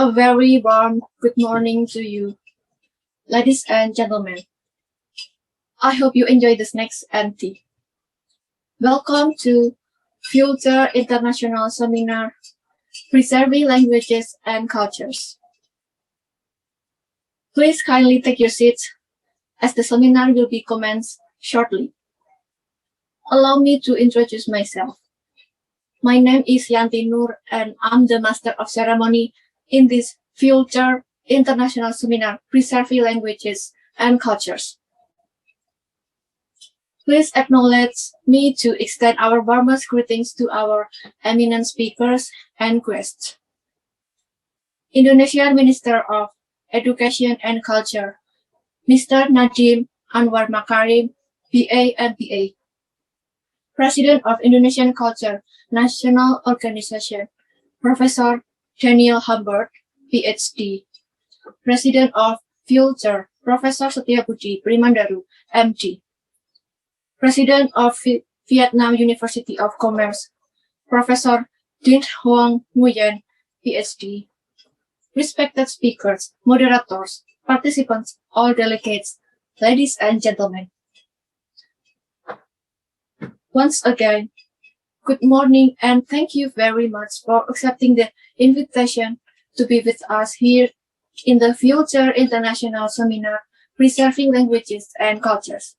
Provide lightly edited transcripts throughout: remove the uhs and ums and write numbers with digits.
A very warm good morning to you, ladies and gentlemen. I hope you enjoy the snacks and tea. Welcome to Vulture International Seminar, Preserving Languages and Cultures. Please kindly take your seats as the seminar will be commenced shortly. Allow me to introduce myself. My name is Yanti Nur and I'm the Master of Ceremony in this Vulture International Seminar, Preserving Languages and Cultures. Please acknowledge me to extend our warmest greetings to our eminent speakers and guests. Indonesian Minister of Education and Culture, Mr. Nadiem Anwar Makarim, BA and BA. President of Indonesian Culture National Organization, Professor Daniel Humbert, PhD. President of Vulture, Professor Setiabudi Primandaru, MD. President of Vietnam University of Commerce, Professor Dinh Hoang Nguyen, PhD. Respected speakers, moderators, participants, all delegates, ladies and gentlemen. Once again, good morning and thank you very much for accepting the invitation to be with us here in the Vulture International Seminar, Preserving Languages and Cultures.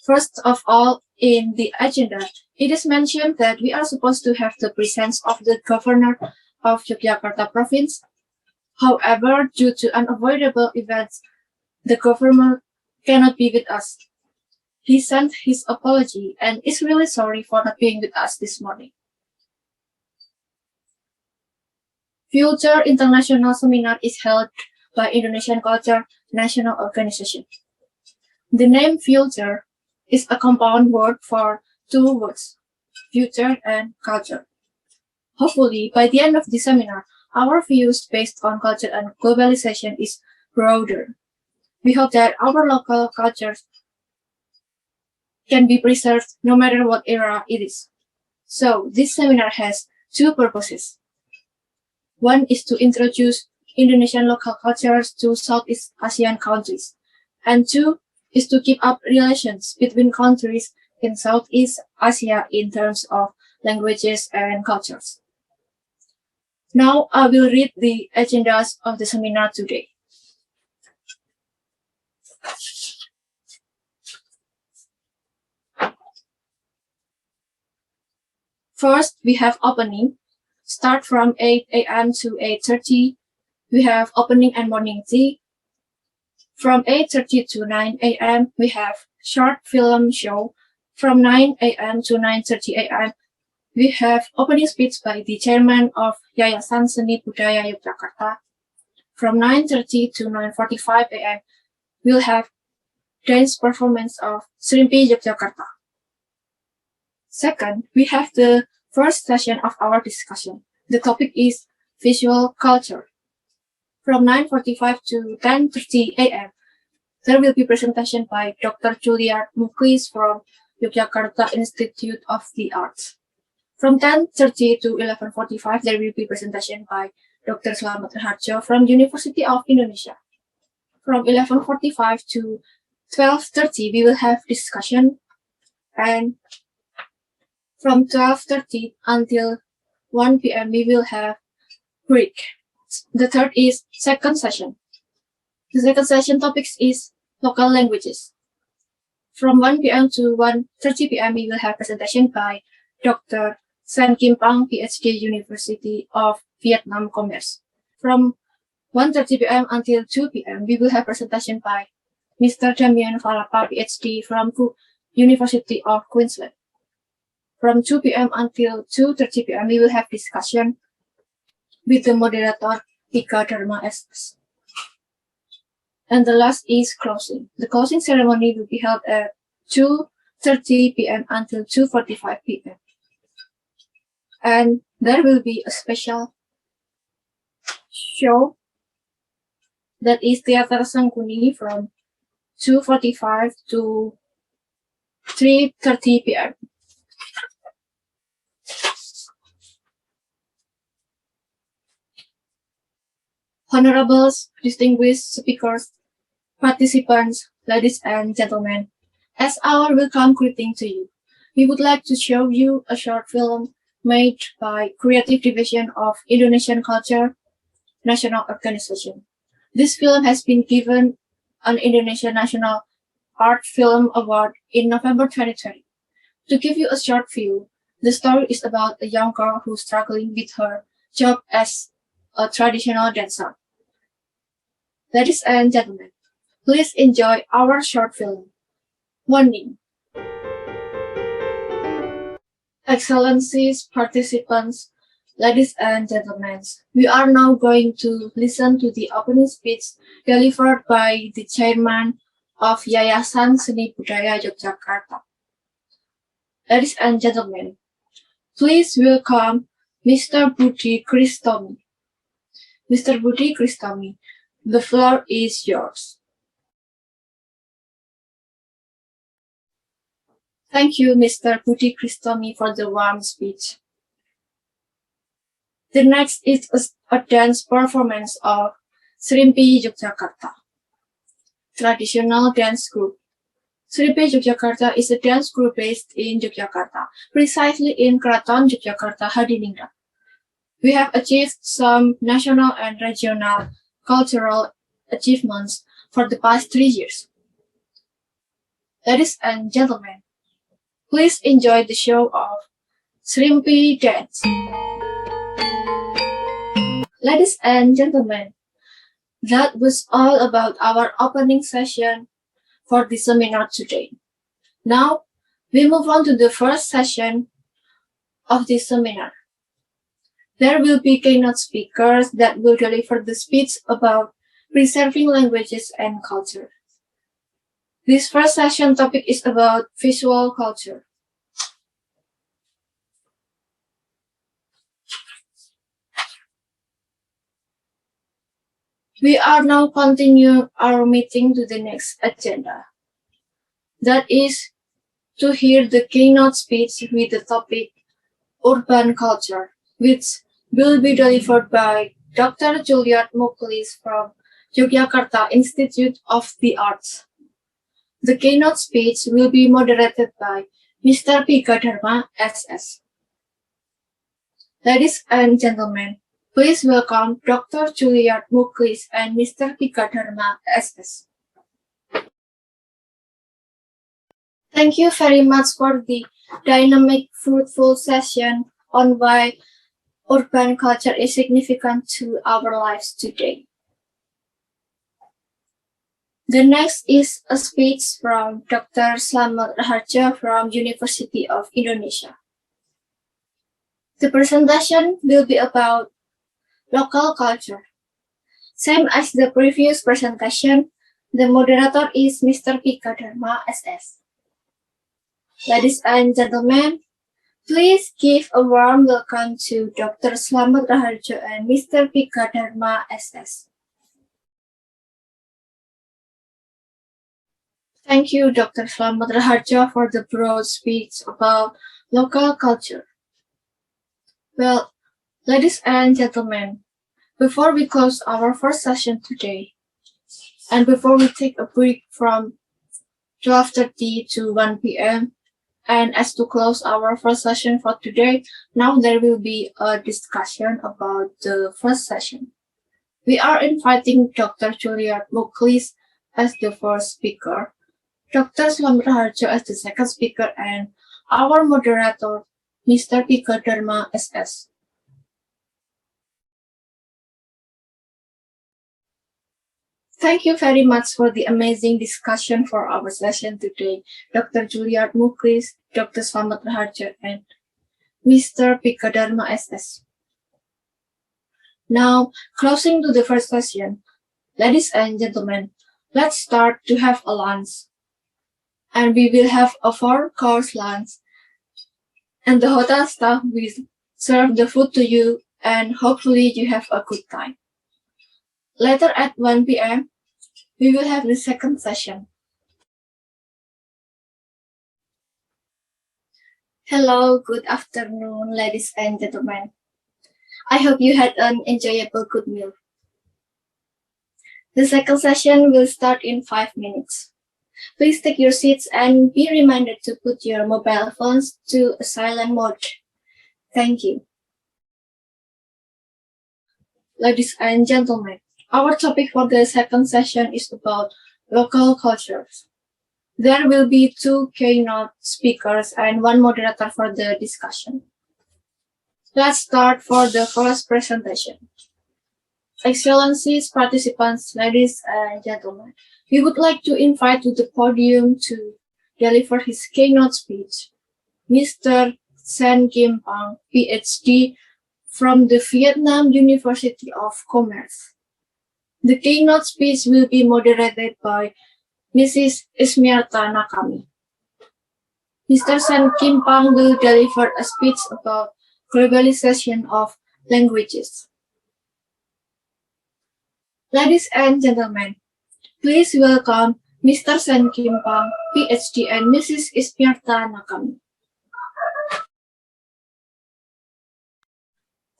First of all, in the agenda, it is mentioned that we are supposed to have the presence of the Governor of Yogyakarta Province. However, due to unavoidable events, the Governor cannot be with us. He sent his apology and is really sorry for not being with us this morning. Vulture International Seminar is held by Indonesian Culture National Organization. The name Vulture is a compound word for two words, future and culture. Hopefully, by the end of the seminar, our views based on culture and globalization is broader. We hope that our local cultures can be preserved no matter what era it is. So, this seminar has two purposes. One is to introduce Indonesian local cultures to Southeast Asian countries, and two is to keep up relations between countries in Southeast Asia in terms of languages and cultures. Now I will read the agendas of the seminar today. First, we have opening. Start from 8 a.m. to 8:30. We have opening and morning tea. From 8:30 to 9 a.m., we have short film show. From 9 a.m. to 9:30 a.m., we have opening speech by the chairman of Yayasan Seni Budaya Yogyakarta. From 9:30 to 9:45 a.m., we'll have dance performance of Srimpi Yogyakarta. Second, we have the first session of our discussion. The topic is visual culture. From 9:45 to 10:30 a.m., there will be presentation by Dr. Juliard Muklis from Yogyakarta Institute of the Arts. From 10:30 to 11:45, there will be presentation by Dr. Slamet Raharjo from University of Indonesia. From 11:45 to 12:30, we will have discussion, and from 12:30 until 1 p.m., we will have break. The third is second session. The second session topics is local languages. From 1 p.m. to 1:30 p.m., we will have presentation by Dr. Sen Kim Pang, PhD, University of Vietnam Commerce. From 1:30 p.m. until 2 p.m., we will have presentation by Mr. Damien Valapa, PhD, from University of Queensland. From 2 p.m. until 2:30 p.m., we will have discussion with the moderator, Ika Dharma SS. And the last is closing. The closing ceremony will be held at 2:30 p.m. until 2:45 p.m. And there will be a special show that is Theater Sangkuni from 2:45 to 3:30 p.m. Honorables, distinguished speakers, participants, ladies and gentlemen, as our welcome greeting to you, we would like to show you a short film made by Creative Division of Indonesian Culture National Organization. This film has been given an Indonesian National Art Film Award in November 2020. To give you a short view, the story is about a young girl who's struggling with her job as a traditional dancer. Ladies and gentlemen, please enjoy our short film. Warning. Excellencies, participants, ladies and gentlemen, we are now going to listen to the opening speech delivered by the chairman of Yayasan Seni Budaya Yogyakarta. Ladies and gentlemen, please welcome Mr. Budi Kristomi. Mr. Budi Kristomi, the floor is yours. Thank you, Mr. Budi Kristomi, for the warm speech. The next is a dance performance of Srimpi Yogyakarta, traditional dance group. Srimpi Yogyakarta is a dance group based in Yogyakarta, precisely in Keraton Yogyakarta Hadiningrat. We have achieved some national and regional cultural achievements for the past 3 years. Ladies and gentlemen, please enjoy the show of Srimpi Dance. Ladies and gentlemen, that was all about our opening session for the seminar today. Now, we move on to the first session of this seminar. There will be keynote speakers that will deliver the speech about preserving languages and culture. This first session topic is about visual culture. We are now continuing our meeting to the next agenda. That is to hear the keynote speech with the topic Urban Culture, which will be delivered by Dr. Juliet Muklis from Yogyakarta Institute of the Arts. The keynote speech will be moderated by Mr. Pika Dharma, SS. Ladies and gentlemen, please welcome Dr. Juliet Muklis and Mr. Pika Dharma, SS. Thank you very much for the dynamic, fruitful session on why urban culture is significant to our lives today. The next is a speech from Dr. Slamet Raharja from University of Indonesia. The presentation will be about local culture. Same as the previous presentation, the moderator is Mr. Pika Dharma, SS. Ladies and gentlemen, please give a warm welcome to Dr. Slamet Raharja and Mr. Pika Dharma, SS. Thank you, Dr. Slamet Raharja, for the broad speech about local culture. Well, ladies and gentlemen, before we close our first session today, and before we take a break from 12:30 to 1 p.m., and as to close our first session for today, now there will be a discussion about the first session. We are inviting Dr. Juliet Muklis as the first speaker, Dr. Slamet Raharja as the second speaker, and our moderator, Mr. Pika Dharma, SS. Thank you very much for the amazing discussion for our session today, Dr. Juliet Muklis, Dr. Slamet Raharja, and Mr. Pika Dharma, SS. Now, closing to the first session, ladies and gentlemen, let's start to have a lunch. And we will have a 4-course lunch, and the hotel staff will serve the food to you, and hopefully you have a good time. Later at 1 p.m., we will have the second session. Hello, good afternoon, ladies and gentlemen. I hope you had an enjoyable good meal. The second session will start in 5 minutes. Please take your seats and be reminded to put your mobile phones to a silent mode. Thank you. Ladies and gentlemen, our topic for the second session is about local cultures. There will be 2 keynote speakers and 1 moderator for the discussion. Let's start for the first presentation. Excellencies, participants, ladies and gentlemen, we would like to invite to the podium to deliver his keynote speech, Mr. Sen Kim Pang, PhD from the Vietnam University of Commerce. The keynote speech will be moderated by Mrs. Ismierta Nakami. Mr. Sen Kim Pang will deliver a speech about globalization of languages. Ladies and gentlemen, please welcome Mr. Sen Kim Pang, PhD, and Mrs. Ismierta Nakami.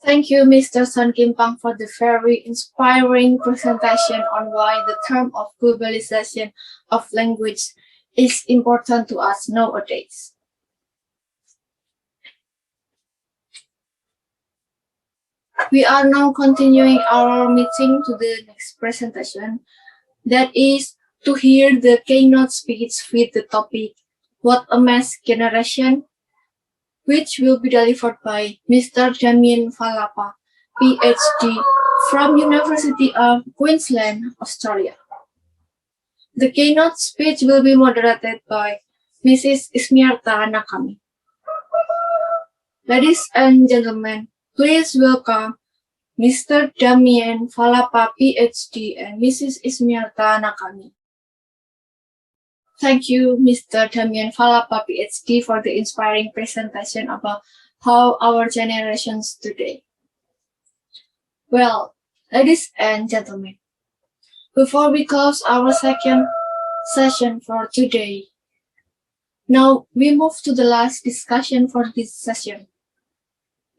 Thank you, Mr. Sen Kim Pang, for the very inspiring presentation on why the term of globalization of language is important to us nowadays. We are now continuing our meeting to the next presentation, that is to hear the keynote speech with the topic, What a Mess Generation, which will be delivered by Mr. Damien Falapa, PhD from University of Queensland, Australia. The keynote speech will be moderated by Mrs. Ismierta Nakami. Ladies and gentlemen, please welcome Mr. Damien Falapa, PhD, and Mrs. Ismierta Nakami. Thank you, Mr. Damien Falapa, PhD, for the inspiring presentation about how our generations today. Well, ladies and gentlemen, before we close our second session for today, now we move to the last discussion for this session.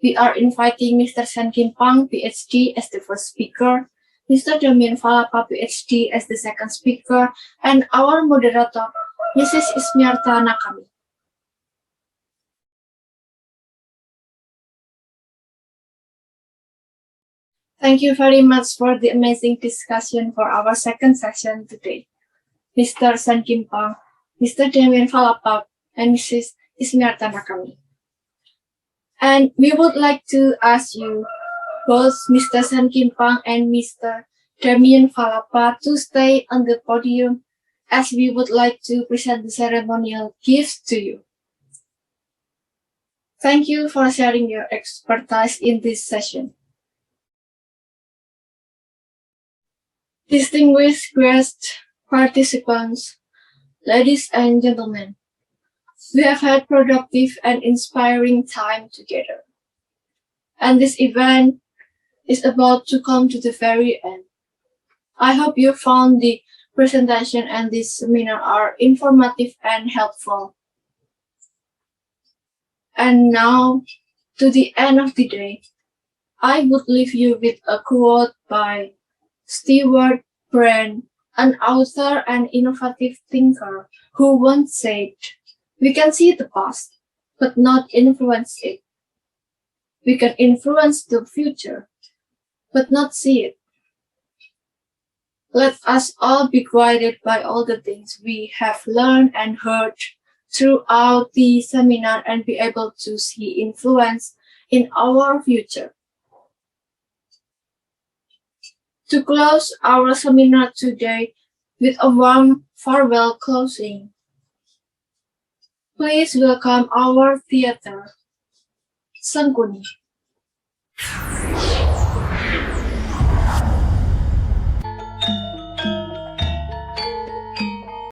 We are inviting Mr. Sen Kim Pang, PhD, as the first speaker, Mr. Damien Falapa, PhD, as the second speaker, and our moderator, Mrs. Ismierta Nakami. Thank you very much for the amazing discussion for our second session today. Mr. Sen Kim Pang, Mr. Damien Falapa, and Mrs. Ismierta Nakami. And we would like to ask you, both Mr. Sen Kim Pang and Mr. Damien Falapa, to stay on the podium as we would like to present the ceremonial gifts to you. Thank you for sharing your expertise in this session. Distinguished guest participants, ladies and gentlemen, we have had productive and inspiring time together. And this event is about to come to the very end. I hope you found the presentation and this seminar are informative and helpful. And now, to the end of the day, I would leave you with a quote by Stewart Brand, an author and innovative thinker who once said, "We can see the past, but not influence it. We can influence the future, but not see it." Let us all be guided by all the things we have learned and heard throughout the seminar and be able to see influence in our future. To close our seminar today with a warm farewell closing, please welcome our theater, Sangkuni.